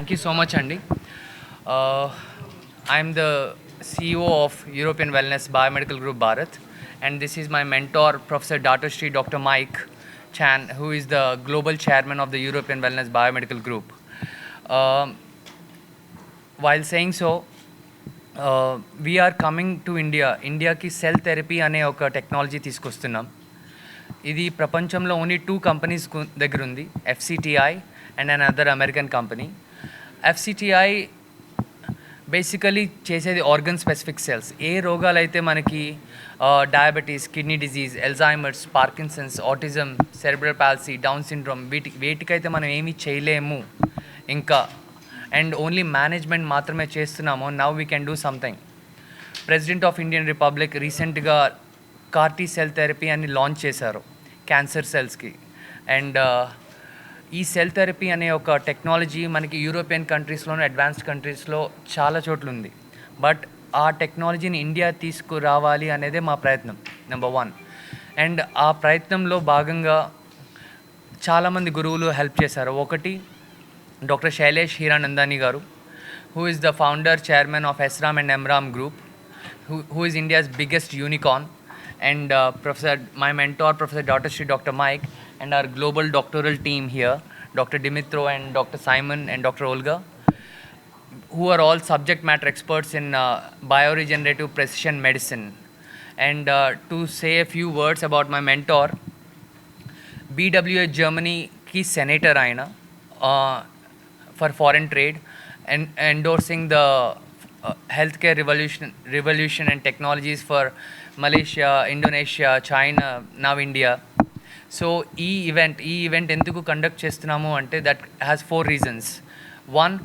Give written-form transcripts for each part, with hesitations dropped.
Thank you so much, Andy. Uh, I'm the CEO of European Wellness Biomedical Group Bharat, and this is my mentor, Professor Dr. Sri Dr. Mike Chan, who is the global chairman of the European Wellness Biomedical Group. Um, while saying so, we are coming to ఇండియాకి cell therapy అనే ఒక technology తీసుకొస్తున్నాం. ఇది ప్రపంచంలో only two companies దగ్గర ఉంది, FCTI and an other American company. FCTI basically చేసేది organ specific cells. ఏ రోగాలైతే మనకి diabetes, kidney disease, Alzheimer's, Parkinson's, autism, cerebral palsy, down syndrome వేటికైతే మనం ఏమీ చేయలేము ఇంకా, అండ్ ఓన్లీ మేనేజ్మెంట్ మాత్రమే చేస్తున్నాము, now we can do something. President of Indian republic రీసెంట్గా కార్టీ సెల్ థెరపీ అని లాంచ్ చేశారు క్యాన్సర్ సెల్స్కి. అండ్ ఈ సెల్ థెరపీ అనే ఒక టెక్నాలజీ మనకి యూరోపియన్ కంట్రీస్లోనూ అడ్వాన్స్డ్ కంట్రీస్లో చాలా చోట్ల ఉంది. బట్ ఆ టెక్నాలజీని ఇండియా తీసుకురావాలి అనేదే మా ప్రయత్నం నెంబర్ 1. అండ్ ఆ ప్రయత్నంలో భాగంగా చాలామంది గురువులు హెల్ప్ చేశారు. ఒకటి డాక్టర్ శైలేష్ హీరానందాని గారు, who is the founder chairman of SRAM and MRAM group, who is India's biggest unicorn, and my mentor Professor Dr. Sri Dr. Mike, and our global doctoral team here, Dr. Dimitro and Dr. Simon and Dr. Olga, who are all subject matter experts in bioregenerative precision medicine. And to say a few words about my mentor, BWA Germany ki senator aina for foreign trade, and endorsing the healthcare revolution and technologies for Malaysia, Indonesia, China, now India. So ఈ event ఎందుకు conduct చేస్తున్నాము అంటే that has 4 reasons. One,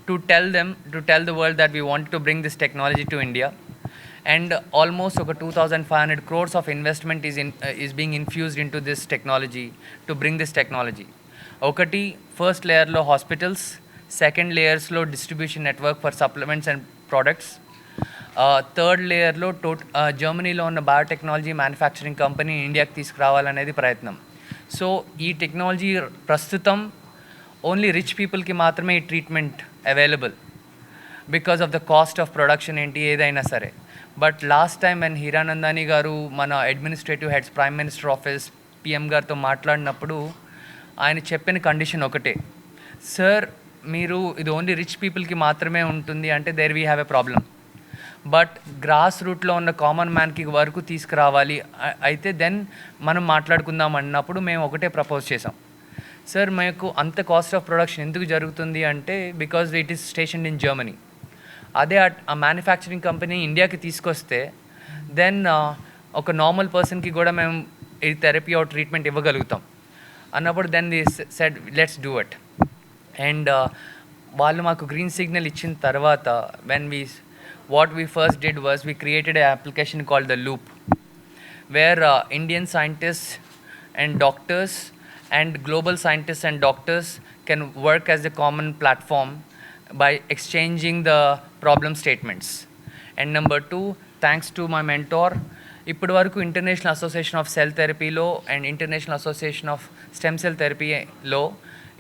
to tell the world that we want to bring this technology to India, and almost over 2,500 crores of investment is being infused into this technology to bring this technology. ఒకటి, first లేయర్లో hospitals, second లేయర్స్లో distribution network for supplements and products, third లేయర్లో జర్మనీలో ఉన్న biotechnology manufacturing company ఇండియాకి తీసుకురావాలనేది ప్రయత్నం. So ఈ technology ప్రస్తుతం ఓన్లీ రిచ్ పీపుల్కి మాత్రమే ఈ treatment available because of the cost of production ఏంటి ఏదైనా సరే. But last time when Hiranandani గారు మన administrative heads, prime minister office, PM గారితో మాట్లాడినప్పుడు ఆయన చెప్పిన కండిషన్ ఒకటే, సార్ మీరు ఇది ఓన్లీ రిచ్ పీపుల్కి మాత్రమే ఉంటుంది అంటే there we have a problem, but grass రూట్లో ఉన్న కామన్ మ్యాన్కి వరకు తీసుకురావాలి అయితే దెన్ మనం మాట్లాడుకుందాం అన్నప్పుడు మేము ఒకటే ప్రపోజ్ చేసాం, సార్ మీకు అంత కాస్ట్ ఆఫ్ ప్రొడక్షన్ ఎందుకు జరుగుతుంది అంటే because it is స్టేషన్డ్ in Germany. అదే ఆ మ్యానుఫ్యాక్చరింగ్ కంపెనీ ఇండియాకి తీసుకొస్తే దెన్ ఒక నార్మల్ పర్సన్కి కూడా మేము ఈ థెరపీ ఆర్ ట్రీట్మెంట్ ఇవ్వగలుగుతాం అన్నప్పుడు then they said let's do it. And వాళ్ళు మాకు గ్రీన్ సిగ్నల్ ఇచ్చిన తర్వాత what we first did was we created an application called the Loop, where Indian scientists and doctors and global scientists and doctors can work as a common platform by exchanging the problem statements. And number 2, thanks to my mentor, ఇప్పటి వరకు international association of cell థెరపీలో and international association of stem cell థెరపీలో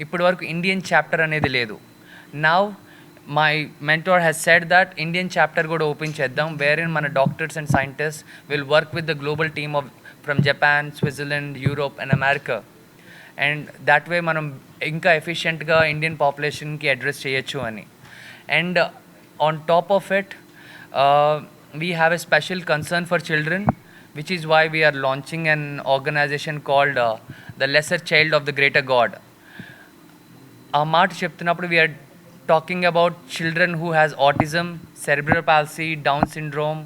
ఇప్పటి వరకు Indian chapter అనేది లేదు. Now my mentor has said that Indian chapter కూడా open చేద్దాం, వేరెన్ మన doctors and scientist will work with the global team of from Japan, Switzerland, Europe and America. And that way మనం ఇంకా ఎఫిషియెంట్గా Indian పాపులేషన్కి address చేయొచ్చు అని. And on top of it we have a special concern for children, which is why we are launching an organization called the lesser child of the greater god. ఆ మాట చెప్తున్నప్పుడు we are talking about children who has autism, cerebral palsy, down syndrome,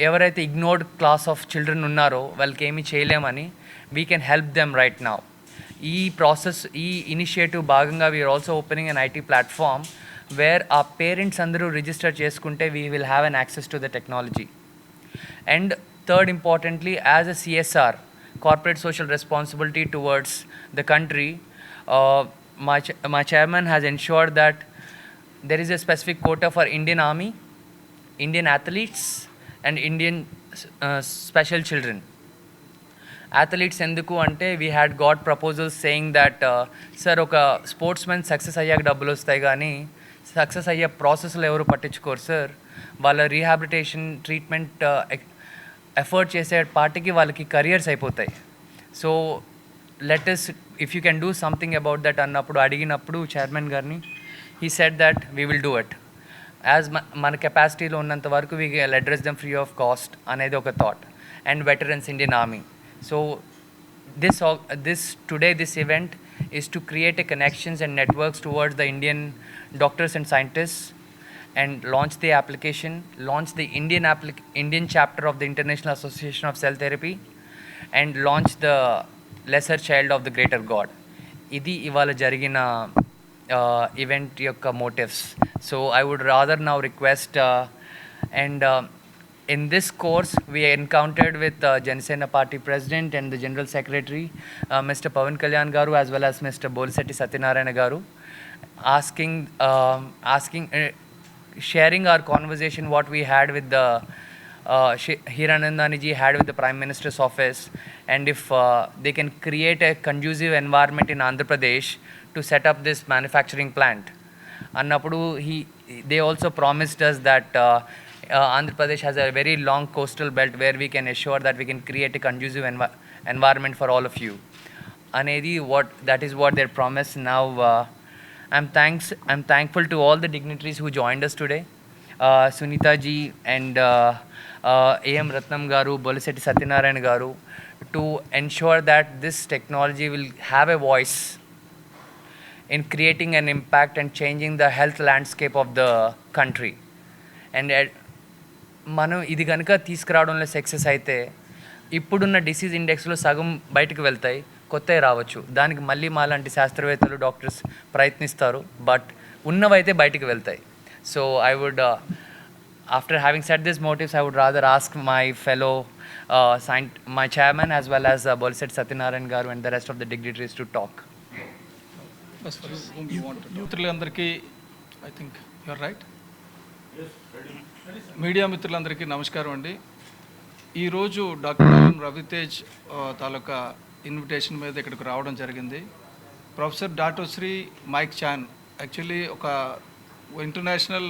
ఎవరైతే ignored class of children ఉన్నారో వాళ్ళకి ఏమీ చేయలేమని we can help them right now. ఈ process, ఈ ఇనిషియేటివ్ భాగంగా we are also opening an IT platform where our parents అందరూ register చేసుకుంటే we will have an access to the technology. And third importantly, as a CSR, corporate social responsibility towards the country, my chairman has ensured that there is a specific quota for Indian Army, Indian athletes and Indian special children. Athletes ఎందుకు అంటే we had got proposals saying that sir ఒక sportsmen success అయ్యాక డబ్బులు వస్తాయి కానీ success అయ్యే ప్రాసెస్లో ఎవరు పట్టించుకోరు సార్. వాళ్ళ రీహాబిలిటేషన్ ట్రీట్మెంట్ ఎఫర్ట్ చేసే పార్టీకి వాళ్ళకి కెరియర్స్ అయిపోతాయి. So let us if you can do something about that అన్నప్పుడు అడిగినప్పుడు చైర్మన్ గారిని he said that we will do it as మన కెపాసిటీలో ఉన్నంత వరకు we will address them free of cost అనేది ఒక thought. And veterans Indian army. So this event is to create a connections and networks towards the Indian doctors and scientists and launch the application, launch the Indian chapter of the International Association of Cell Therapy and launch the lesser child of the greater God. Idi ivala jarigina event yokka motives. So I would rather now request and in this course, we encountered with Janasena Party President and the General Secretary, Mr. Pavan Kalyan Garu, as well as Mr. Bolisetti Satyanarayana Garu, sharing our conversation what we had with the Hiranandani ji had with the Prime Minister's office, and if they can create a conducive environment in Andhra Pradesh to set up this manufacturing plant. Annappudu they also promised us that Andhra Pradesh has a very long coastal belt where we can assure that we can create a conducive environment for all of you. Anedi, that is what their promise. Now I'm thankful to all the dignitaries who joined us today. Sunita ji and AM Ratnam Garu, Bolisetti Satyanarayana Garu, to ensure that this technology will have a voice in creating an impact and changing the health landscape of the country. And మనం ఇది కనుక తీసుకురావడంలో success అయితే ఇప్పుడున్న disease ఇండెక్స్లో సగం బయటకు వెళ్తాయి, కొత్తవి రావచ్చు. దానికి మళ్ళీ మాలాంటి శాస్త్రవేత్తలు డాక్టర్స్ ప్రయత్నిస్తారు, బట్ ఉన్నవైతే బయటకు వెళ్తాయి. So I would after having set this motives I would rather ask my fellow my chairman as well as Bolisetti Satyanarayana garu and the rest of the dignitaries to talk. మిత్రులందరికీ I think you are right. Media మిత్రులందరికీ నమస్కారం అండి. ఈరోజు doctor Ravitej తాలూకా invitation మీద ఇక్కడికి రావడం జరిగింది. Professor doctor Shri Mike Chan actually ఒక international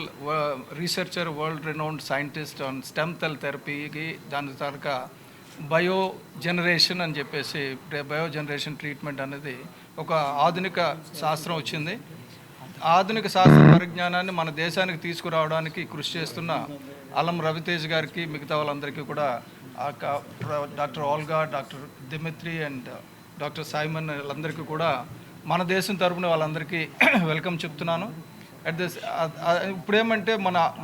researcher, world renowned scientist on stem cell థెరపీకి దాని తాలూకా బయో జనరేషన్ అని చెప్పేసి బయో జనరేషన్ ట్రీట్మెంట్ అనేది ఒక ఆధునిక శాస్త్రం వచ్చింది. ఆధునిక శాస్త్ర పరిజ్ఞానాన్ని మన దేశానికి తీసుకురావడానికి కృషి చేస్తున్న అలం రవితేజ్ గారికి, మిగతా వాళ్ళందరికీ కూడా doctor Olga, doctor Dimitri and doctor Simon వాళ్ళందరికీ కూడా మన దేశం తరపున వాళ్ళందరికీ వెల్కమ్ చెప్తున్నాను. ఇప్పుడేమంటే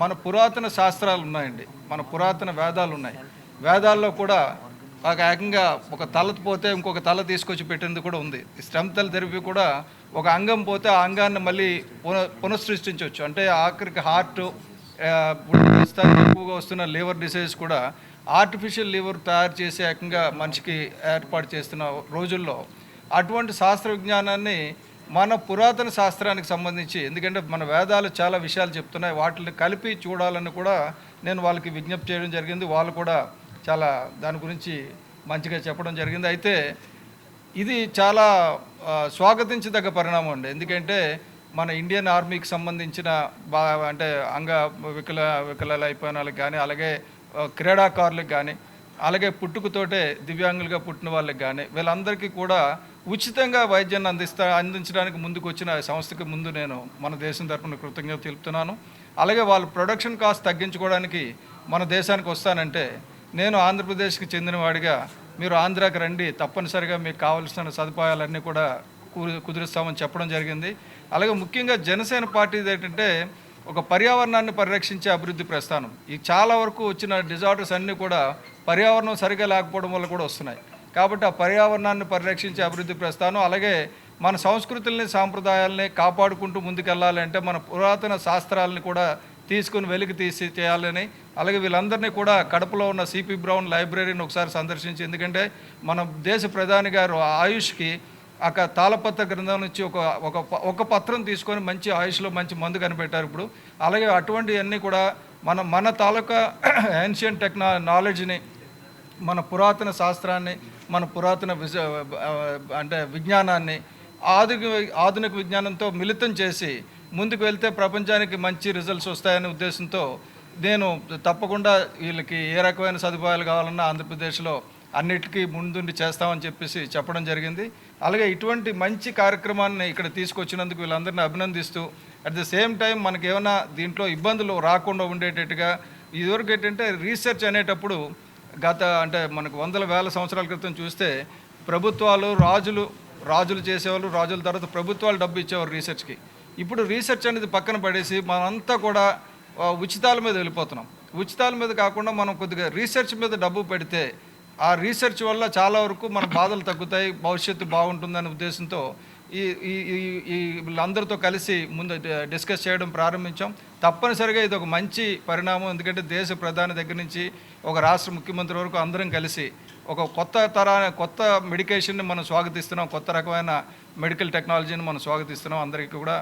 మన పురాతన శాస్త్రాలు ఉన్నాయండి, మన పురాతన వేదాలు ఉన్నాయి. వేదాల్లో కూడా ఏకంగా ఒక తల పోతే ఇంకొక తల తీసుకొచ్చి పెట్టింది కూడా ఉంది. స్టెమ్ సెల్ థెరపీ కూడా ఒక అంగం పోతే ఆ అంగాన్ని మళ్ళీ పునఃసృష్టించవచ్చు. అంటే ఆఖరికి హార్ట్, ఎక్కువగా వస్తున్న లివర్ డిసీజ్ కూడా ఆర్టిఫిషియల్ లివర్ తయారు చేసి ఏకంగా మనిషికి ఏర్పాటు చేస్తున్న రోజుల్లో అటువంటి శాస్త్ర విజ్ఞానాన్ని మన పురాతన శాస్త్రానికి సంబంధించి, ఎందుకంటే మన వేదాలు చాలా విషయాలు చెప్తున్నాయి, వాటిని కలిపి చూడాలని కూడా నేను వాళ్ళకి విజ్ఞప్తి చేయడం జరిగింది. వాళ్ళు కూడా చాలా దాని గురించి మంచిగా చెప్పడం జరిగింది. అయితే ఇది చాలా స్వాగతించదగ్గ పరిణామం అండి. ఎందుకంటే మన ఇండియన్ ఆర్మీకి సంబంధించిన అంటే వికలాలు అయిపోయిన వాళ్ళకి కానీ, అలాగే క్రీడాకారులకు కానీ, అలాగే పుట్టుకతోటే దివ్యాంగులుగా పుట్టిన వాళ్ళకి కానీ, వీళ్ళందరికీ కూడా ఉచితంగా వైద్యాన్ని అందించడానికి ముందుకు వచ్చిన సంస్థకి ముందు నేను మన దేశం తరఫున కృతజ్ఞత తెలుపుతున్నాను. అలాగే వాళ్ళు ప్రొడక్షన్ కాస్ట్ తగ్గించుకోవడానికి మన దేశానికి వస్తానంటే నేను ఆంధ్రప్రదేశ్కి చెందినవాడిగా మీరు ఆంధ్రాకి రండి, తప్పనిసరిగా మీకు కావాల్సిన సదుపాయాలన్నీ కూడా కుదిరిస్తామని చెప్పడం జరిగింది. అలాగే ముఖ్యంగా జనసేన పార్టీది ఏంటంటే ఒక పర్యావరణాన్ని పరిరక్షించే అభివృద్ధి ప్రస్థానం. ఈ చాలా వరకు వచ్చిన డిజార్డర్స్ అన్నీ కూడా పర్యావరణం సరిగా లేకపోవడం వల్ల కూడా వస్తున్నాయి. కాబట్టి ఆ పర్యావరణాన్ని పరిరక్షించే అభివృద్ధి ప్రస్థానం, అలాగే మన సంస్కృతుల్ని, సాంప్రదాయాలని కాపాడుకుంటూ ముందుకెళ్ళాలంటే మన పురాతన శాస్త్రాలని కూడా తీసుకుని వెలికి తీసి చేయాలని, అలాగే వీళ్ళందరినీ కూడా కడపలో ఉన్న సిపి బ్రౌన్ లైబ్రరీని ఒకసారి సందర్శించి, ఎందుకంటే మన దేశ ప్రధాని గారు ఆయుష్కి తాళపత్ర గ్రంథం నుంచి ఒక పత్రం తీసుకొని మంచి ఆయుష్లో మంచి మందు కనిపెట్టారు ఇప్పుడు. అలాగే అటువంటివన్నీ కూడా మన తాలూకా ఏన్షియంట్ నాలెడ్జ్ని మన పురాతన శాస్త్రాన్ని, మన పురాతన అంటే విజ్ఞానాన్ని ఆధునిక ఆధునిక విజ్ఞానంతో మిళితం చేసి ముందుకు వెళ్తే ప్రపంచానికి మంచి రిజల్ట్స్ వస్తాయనే ఉద్దేశంతో నేను తప్పకుండా వీళ్ళకి ఏ రకమైన సదుపాయాలు కావాలన్నా ఆంధ్రప్రదేశ్లో అన్నిటికీ ముందుండి చేస్తామని చెప్పేసి చెప్పడం జరిగింది. అలాగే ఇటువంటి మంచి కార్యక్రమాన్ని ఇక్కడ తీసుకొచ్చినందుకు వీళ్ళందరినీ అభినందిస్తూ అట్ ద సేమ్ టైం మనకి ఏమైనా దీంట్లో ఇబ్బందులు రాకుండా ఉండేటట్టుగా ఇదివరకు ఏంటంటే రీసెర్చ్ అనేటప్పుడు అంటే మనకు వందల వేల సంవత్సరాల క్రితం చూస్తే ప్రభుత్వాలు రాజులు చేసేవాళ్ళు, రాజుల తర్వాత ప్రభుత్వాలు డబ్బు ఇచ్చేవారు రీసెర్చ్కి. ఇప్పుడు రీసెర్చ్ అనేది పక్కన పడేసి మనంతా కూడా ఉచితాల మీద వెళ్ళిపోతున్నాం. ఉచితాల మీద కాకుండా మనం కొద్దిగా రీసెర్చ్ మీద డబ్బు పెడితే ఆ రీసెర్చ్ వల్ల చాలా వరకు మన బాధలు తగ్గుతాయి, భవిష్యత్తు బాగుంటుందనే ఉద్దేశంతో ఈ ఈ ఈ వీళ్ళందరితో కలిసి ముందు డిస్కస్ చేయడం ప్రారంభించాం. తప్పనిసరిగా ఇది ఒక మంచి పరిణామం. ఎందుకంటే దేశ ప్రధాని దగ్గర నుంచి ఒక రాష్ట్ర ముఖ్యమంత్రి వరకు అందరం కలిసి ఒక కొత్త మెడికేషన్ని మనం స్వాగతిస్తున్నాం, కొత్త రకమైన మెడికల్ టెక్నాలజీని మనం స్వాగతిస్తున్నాం. అందరికీ కూడా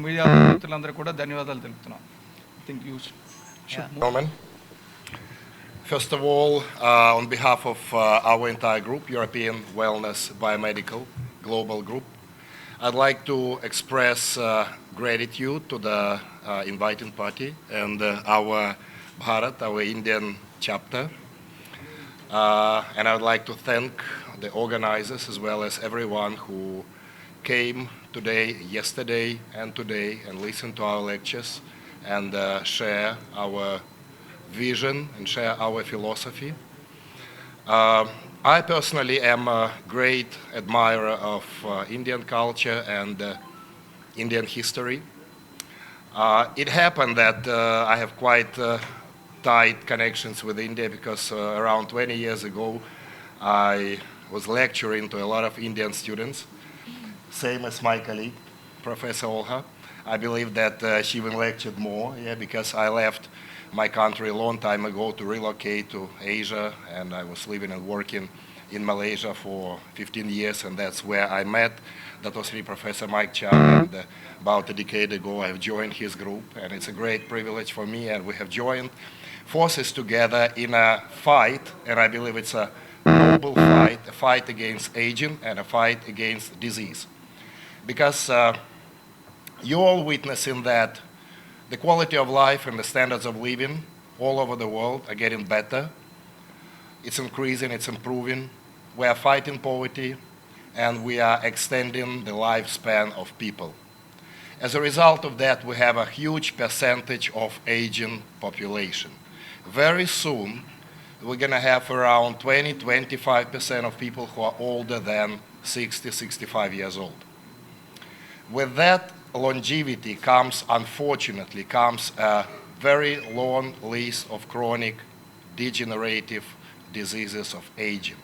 మీడియా మిత్రులందరికీ కూడా ధన్యవాదాలు తెలుపుతున్నాం. Thank you. First of all, on behalf of our entire group, European Wellness Biomedical Global Group, I'd like to express gratitude to the inviting party and our Bharat, our Indian chapter. And I would like to thank the organizers as well as everyone who came today, yesterday, and today and listened to our lectures and share our vision and share our philosophy. I personally am a great admirer of Indian culture and Indian history. It happened that I have quite tight connections with India because around 20 years ago I was lecturing to a lot of Indian students, same as my colleague, Professor Olha. I believe that she even lectured more, because I left my country a long time ago to relocate to Asia, and I was living and working in Malaysia for 15 years, and that's where I met Dr. Professor Mike Cham, and about a decade ago I have joined his group, and it's a great privilege for me, and we have joined forces together in a fight, and I believe it's a noble fight, a fight against aging and a fight against disease. Because you're all witnessing that the quality of life and the standards of living all over the world are getting better. It's increasing, it's improving. We are fighting poverty and we are extending the lifespan of people. As a result of that, we have a huge percentage of aging population. Very soon, we're going to have around 20-25% of people who are older than 60-65 years old. With that longevity unfortunately comes a very long list of chronic degenerative diseases of aging.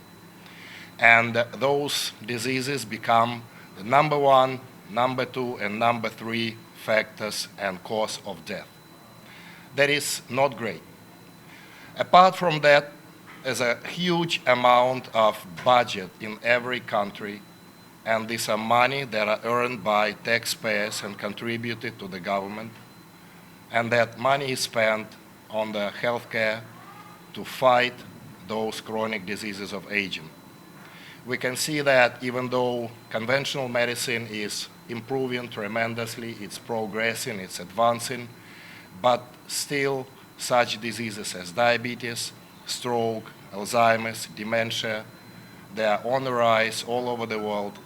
And those diseases become the number 1, number 2, and number 3 factors and cause of death. That is not great. Apart from that, there's a huge amount of budget in every country, and these are money that are earned by taxpayers and contributed to the government, and that money is spent on the healthcare to fight those chronic diseases of aging. We can see that even though conventional medicine is improving tremendously, it's progressing, it's advancing, but still such diseases as diabetes, stroke, Alzheimer's, dementia, they are on the rise all over the world.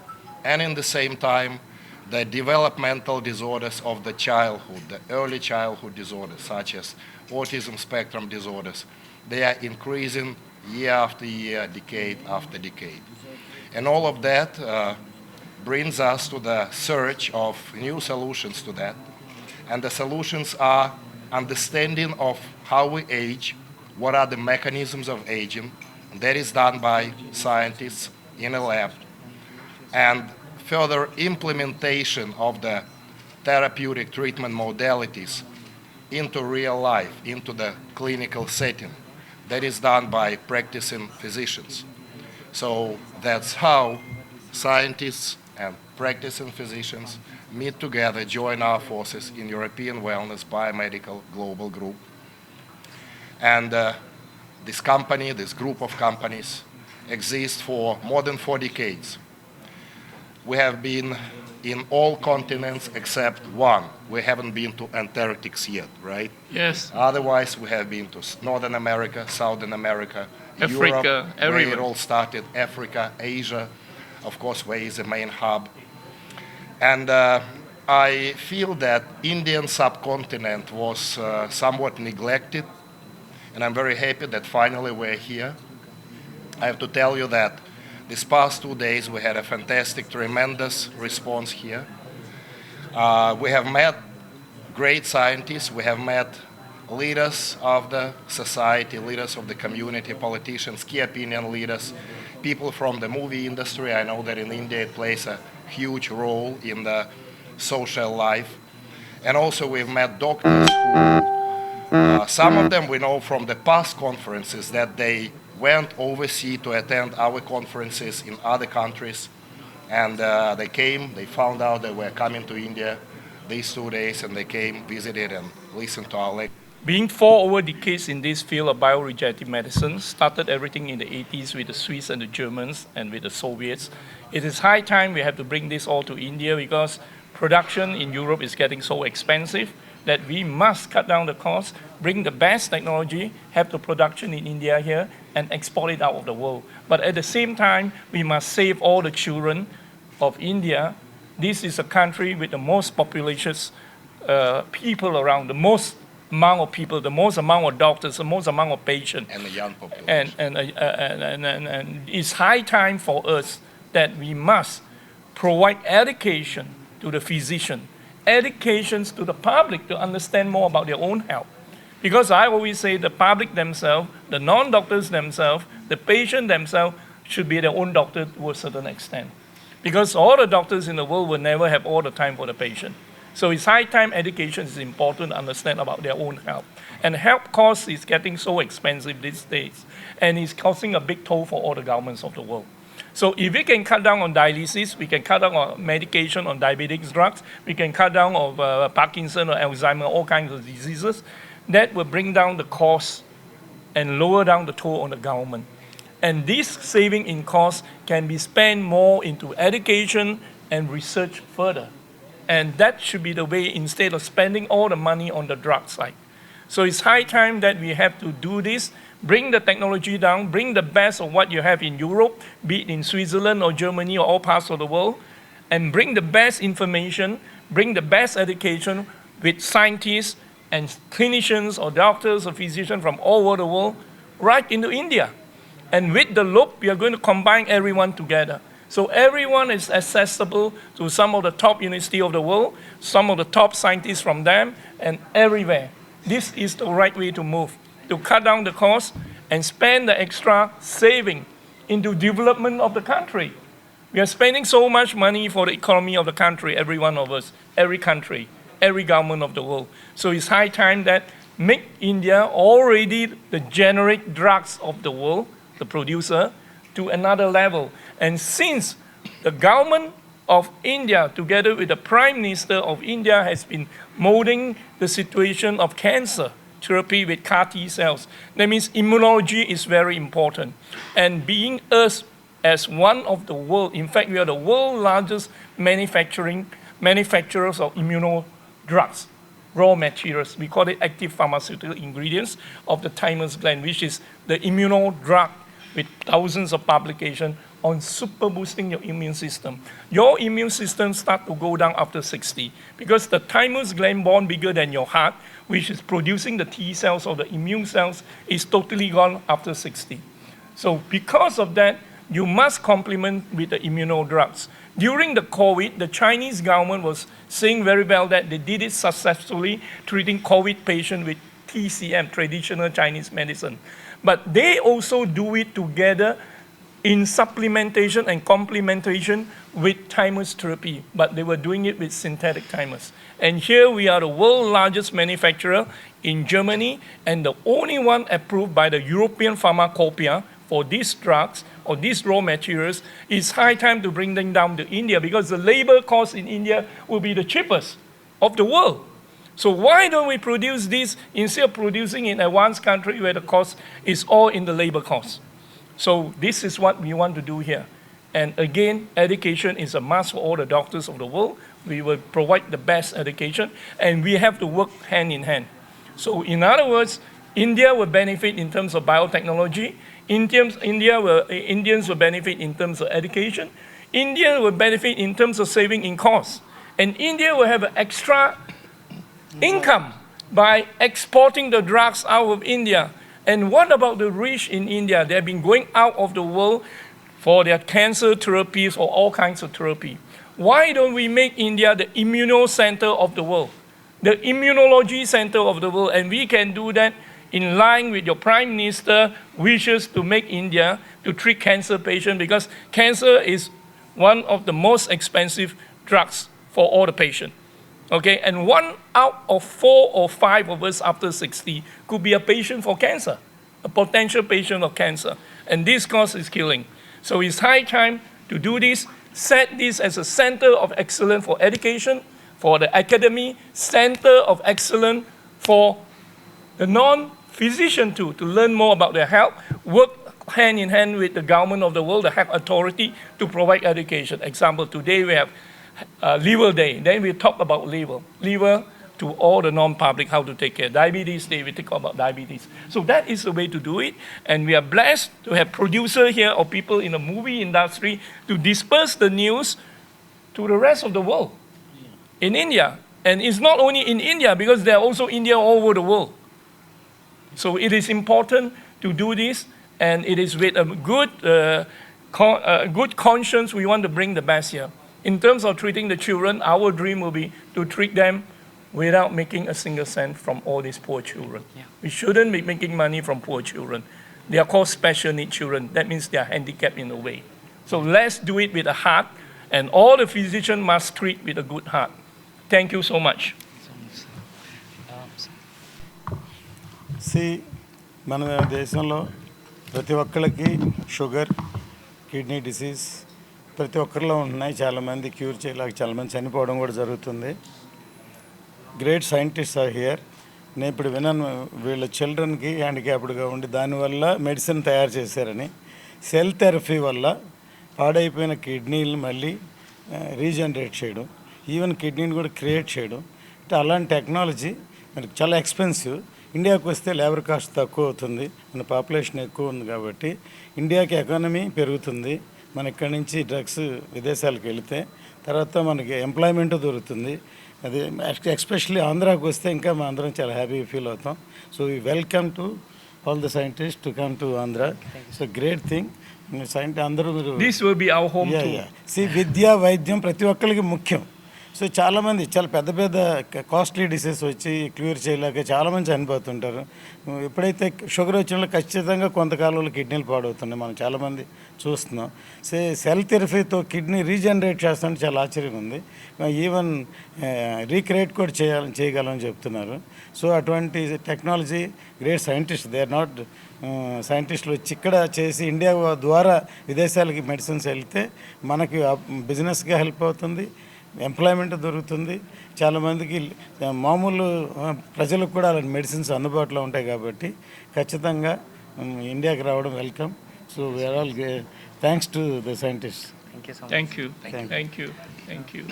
And in the same time, the developmental disorders of the childhood, the early childhood disorders, such as autism spectrum disorders, they are increasing year after year, decade after decade. And all of that brings us to the search of new solutions to that. And the solutions are understanding of how we age, what are the mechanisms of aging. That is done by scientists in a lab. And further implementation of the therapeutic treatment modalities into real life, into the clinical setting. That is done by practicing physicians. So that's how scientists and practicing physicians meet together, join our forces in European Wellness Biomedical Global Group. And this company, this group of companies, exists for more than 4 decades. We have been in all continents except one. We haven't been to Antarctica yet, right? Yes. Otherwise, we have been to Northern America, Southern America, Africa, Europe, where everywhere. it all started, Africa, Asia, of course, where is the main hub. And I feel that Indian subcontinent was somewhat neglected, and I'm very happy that finally we're here. I have to tell you that these past 2 days we had a fantastic, tremendous response here. We have met great scientists, we have met leaders of the society, leaders of the community, politicians, key opinion leaders, people from the movie industry. I know that in India it plays a huge role in the social life. And also we've met doctors who, some of them we know from the past conferences that they went overseas to attend our conferences in other countries. And they came, they found out that we're coming to India these 2 days, and they came, visited, and listened to our lecture. Being 4 over decades in this field of bioregenerative medicine, started everything in the 80s with the Swiss and the Germans and with the Soviets. It is high time we have to bring this all to India because production in Europe is getting so expensive that we must cut down the cost, bring the best technology, have the production in India here, and export it out of the world. But at the same time, we must save all the children of India. This is a country with the most populous people around, the most amount of people, the most amount of doctors, the most amount of patients. And the young population. And it's high time for us that we must provide education to the physician, educations to the public to understand more about their own health. Because I always say the public themselves, the non-doctors themselves, the patient themselves should be their own doctor to a certain extent. Because all the doctors in the world will never have all the time for the patient. So it's high time education is important to understand about their own health. And health costs is getting so expensive these days, and it's causing a big toll for all the governments of the world. So if we can cut down on dialysis, we can cut down on medication, on diabetic drugs, we can cut down on Parkinson or Alzheimer, all kinds of diseases, that will bring down the cost and lower down the toll on the government. And this saving in cost can be spent more into education and research further. And that should be the way instead of spending all the money on the drug side. So it's high time that we have to do this, bring the technology down, bring the best of what you have in Europe, be it in Switzerland or Germany or all parts of the world, and bring the best information, bring the best education with scientists and clinicians or doctors or physicians from all over the world right into India. And with the loop, we are going to combine everyone together. So everyone is accessible to some of the top universities of the world, some of the top scientists from them, and everywhere. This is the right way to move, to cut down the cost and spend the extra saving into development of the country. We are spending so much money for the economy of the country, every one of us, every country, every government of the world. So it's high time that make India already the generic drugs of the world, the producer, to another level. And since the government of India, together with the Prime Minister of India, has been molding the situation of cancer therapy with CAR T cells, that means immunology is very important. And being us as one of the world, in fact, we are the world's largest manufacturers of immuno drugs, raw materials. We call it active pharmaceutical ingredients of the thymus gland, which is the immuno drug with thousands of publications on super boosting your immune system. Your immune system starts to go down after 60 because the thymus gland born bigger than your heart, which is producing the T cells or the immune cells, is totally gone after 60. So because of that, you must complement with the immunodrugs. During the COVID, the Chinese government was saying very well that they did it successfully, treating COVID patients with TCM, traditional Chinese medicine. But they also do it together in supplementation and complementation with thymus therapy, but they were doing it with synthetic thymus. And here we are the world's largest manufacturer in Germany and the only one approved by the European Pharmacopoeia for these drugs or these raw materials. It's high time to bring them down to India because the labor cost in India will be the cheapest of the world. So why don't we produce this instead of producing in advanced country where the cost is all in the labor cost? So this is what we want to do here. And again, education is a must for all the doctors of the world. We will provide the best education, and we have to work hand in hand. So in other words, India will benefit in terms of biotechnology. Indians will benefit in terms of education. India will benefit in terms of saving in costs. And India will have an extra income by exporting the drugs out of India. And what about the rich in India? They have been going out of the world for their cancer therapies or all kinds of therapy. Why don't we make India the immuno center of the world, the immunology center of the world? And we can do that in line with your Prime Minister wishes to make India to treat cancer patients, because cancer is one of the most expensive drugs for all the patients. Okay, and 1 out of 4 or 5 of us after 60 could be a patient for cancer, a potential patient of cancer. And this cause is killing. So it's high time to do this, set this as a center of excellence for education, for the academy, center of excellence for the non-physician too, to learn more about their health, work hand in hand with the government of the world, the health authority, to provide education. Example, today we have liver day. Then we talk about liver to all the non-public, how to take care. Diabetes day, we talk about diabetes. So that is the way to do it. And we are blessed to have producers here or people in the movie industry to disperse the news to the rest of the world in India. And it's not only in India, because there are also India all over the world. So it is important to do this, and it is with a good conscience we want to bring the best here. In terms of treating the children, our dream will be to treat them without making a single cent from all these poor children. Yeah. We shouldn't be making money from poor children. They are called special need children. That means they are handicapped in a way. So let's do it with a heart, and all the physicians must treat with a good heart. Thank you so much. మన దేశంలో ప్రతి ఒక్కరికి sugar, kidney disease ప్రతి ఒక్కరిలో ఉంటున్నాయి. చాలామంది cure చేయలేక చాలామంది చనిపోవడం కూడా జరుగుతుంది. Great scientist are here. నేను ఇప్పుడు విన్నాను వీళ్ళ చిల్డ్రన్కి హ్యాండిక్యాప్డ్గా ఉండి దానివల్ల మెడిసిన్ తయారు చేశారని. సెల్ థెరపీ వల్ల పాడైపోయిన కిడ్నీలు మళ్ళీ రీజనరేట్ చేయడం, ఈవెన్ కిడ్నీని కూడా క్రియేట్ చేయడం. అంటే అలాంటి టెక్నాలజీ మనకి చాలా ఎక్స్పెన్సివ్. ఇండియాకు వస్తే లేబర్ కాస్ట్ తక్కువ అవుతుంది, మన పాపులేషన్ ఎక్కువ ఉంది కాబట్టి ఇండియాకి ఎకానమీ పెరుగుతుంది. మన ఇక్కడి నుంచి డ్రగ్స్ విదేశాలకు వెళితే తర్వాత మనకి ఎంప్లాయ్మెంట్ దొరుకుతుంది. అది ఎస్పెషల్లీ ఆంధ్రాకి వస్తే ఇంకా మా అందరం చాలా హ్యాపీ ఫీల్ అవుతాం. So we welcome to all the scientist to come to Andhra. So great thing. అందరూ మీరు This will be our home too. విద్య, వైద్యం ప్రతి ఒక్కరికి ముఖ్యం. సో చాలామంది చాలా పెద్ద పెద్ద కాస్ట్లీ డిసీజ్ వచ్చి క్యూర్ చేయలేక చాలామంది చనిపోతుంటారు. ఎప్పుడైతే షుగర్ వచ్చిన ఖచ్చితంగా కొంతకాలంలో కిడ్నీలు పాడవుతున్నాయి, మనం చాలామంది చూస్తున్నాం. సెల్ థెరపీతో కిడ్నీ రీజనరేట్ చేస్తుంటే చాలా ఆశ్చర్యంగా ఉంది. ఈవెన్ రీక్రియేట్ కూడా చేయగలని చెప్తున్నారు. సో అటువంటి technology great scientist, they are not సైంటిస్టులు వచ్చి ఇక్కడ చేసి ఇండియా ద్వారా విదేశాలకి మెడిసిన్స్ వెళ్తే మనకి బిజినెస్గా హెల్ప్ అవుతుంది, ఎంప్లాయ్మెంట్ దొరుకుతుంది. చాలామందికి మామూలు ప్రజలకు కూడా అలాంటి మెడిసిన్స్ అందుబాటులో ఉంటాయి కాబట్టి ఖచ్చితంగా ఇండియాకి రావడం welcome. So we are all thanks to the scientist. Thank you so much. Thank you. Thank you. Thank you.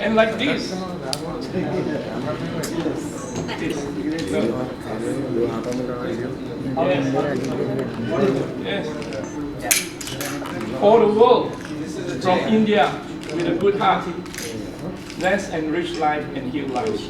And like this. Yes. For the world, from India, with a good heart, let's enrich life and heal lives.